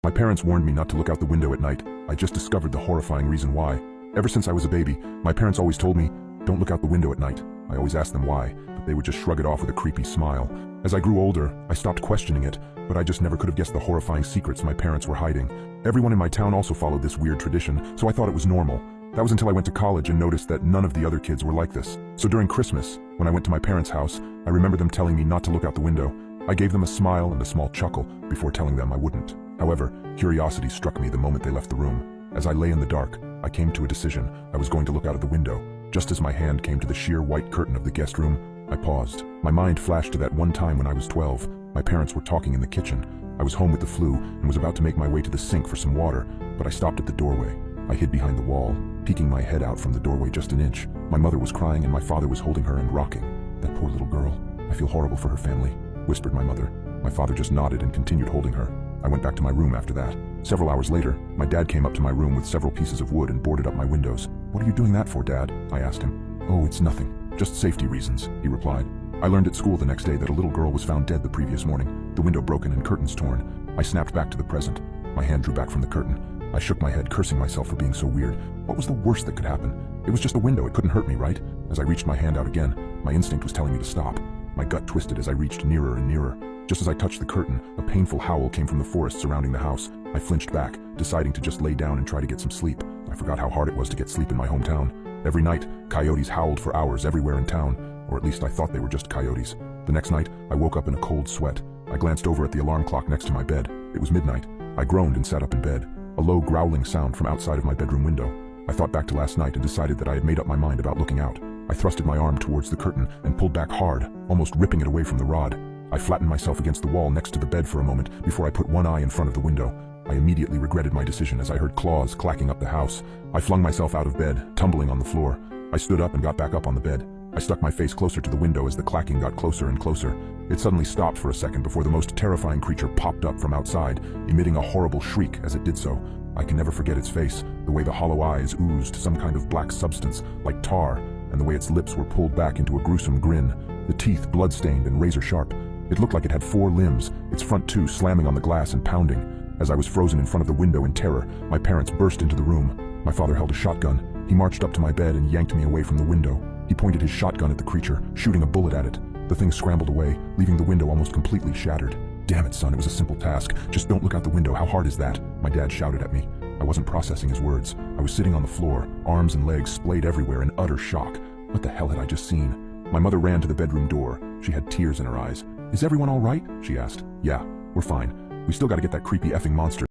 My parents warned me not to look out the window at night. I just discovered the horrifying reason why. Ever since I was a baby, my parents always told me, don't look out the window at night. I always asked them why, but they would just shrug it off with a creepy smile. As I grew older, I stopped questioning it, but I just never could have guessed the horrifying secrets my parents were hiding. Everyone in my town also followed this weird tradition, so I thought it was normal. That was until I went to college and noticed that none of the other kids were like this. So during Christmas, when I went to my parents' house, I remember them telling me not to look out the window. I gave them a smile and a small chuckle before telling them I wouldn't. However, curiosity struck me the moment they left the room. As I lay in the dark, I came to a decision. I was going to look out of the window. Just as my hand came to the sheer white curtain of the guest room, I paused. My mind flashed to that one time when I was 12. My parents were talking in the kitchen. I was home with the flu and was about to make my way to the sink for some water, but I stopped at the doorway. I hid behind the wall, peeking my head out from the doorway just an inch. My mother was crying and my father was holding her and rocking. That poor little girl. I feel horrible for her family, whispered my mother. My father just nodded and continued holding her. I went back to my room after that. Several hours later, my dad came up to my room with several pieces of wood and boarded up my windows. "What are you doing that for, Dad?" I asked him. "Oh, it's nothing. Just safety reasons," he replied. I learned at school the next day that a little girl was found dead the previous morning, the window broken and curtains torn. I snapped back to the present. My hand drew back from the curtain. I shook my head, cursing myself for being so weird. What was the worst that could happen? It was just a window, it couldn't hurt me, right? As I reached my hand out again, my instinct was telling me to stop. My gut twisted as I reached nearer and nearer. Just as I touched the curtain, a painful howl came from the forest surrounding the house. I flinched back, deciding to just lay down and try to get some sleep. I forgot how hard it was to get sleep in my hometown. Every night, coyotes howled for hours everywhere in town, or at least I thought they were just coyotes. The next night, I woke up in a cold sweat. I glanced over at the alarm clock next to my bed. It was midnight. I groaned and sat up in bed. A low growling sound from outside of my bedroom window. I thought back to last night and decided that I had made up my mind about looking out. I thrusted my arm towards the curtain and pulled back hard, almost ripping it away from the rod. I flattened myself against the wall next to the bed for a moment before I put one eye in front of the window. I immediately regretted my decision as I heard claws clacking up the house. I flung myself out of bed, tumbling on the floor. I stood up and got back up on the bed. I stuck my face closer to the window as the clacking got closer and closer. It suddenly stopped for a second before the most terrifying creature popped up from outside, emitting a horrible shriek as it did so. I can never forget its face, the way the hollow eyes oozed some kind of black substance, like tar, and the way its lips were pulled back into a gruesome grin, the teeth blood-stained and razor-sharp. It looked like it had 4 limbs, its front 2 slamming on the glass and pounding. As I was frozen in front of the window in terror, my parents burst into the room. My father held a shotgun. He marched up to my bed and yanked me away from the window. He pointed his shotgun at the creature, shooting a bullet at it. The thing scrambled away, leaving the window almost completely shattered. "Damn it, son, it was a simple task. Just don't look out the window. How hard is that?" My dad shouted at me. I wasn't processing his words. I was sitting on the floor, arms and legs splayed everywhere in utter shock. What the hell had I just seen? My mother ran to the bedroom door. She had tears in her eyes. "Is everyone all right?" she asked. "Yeah, we're fine. We still gotta get that creepy effing monster."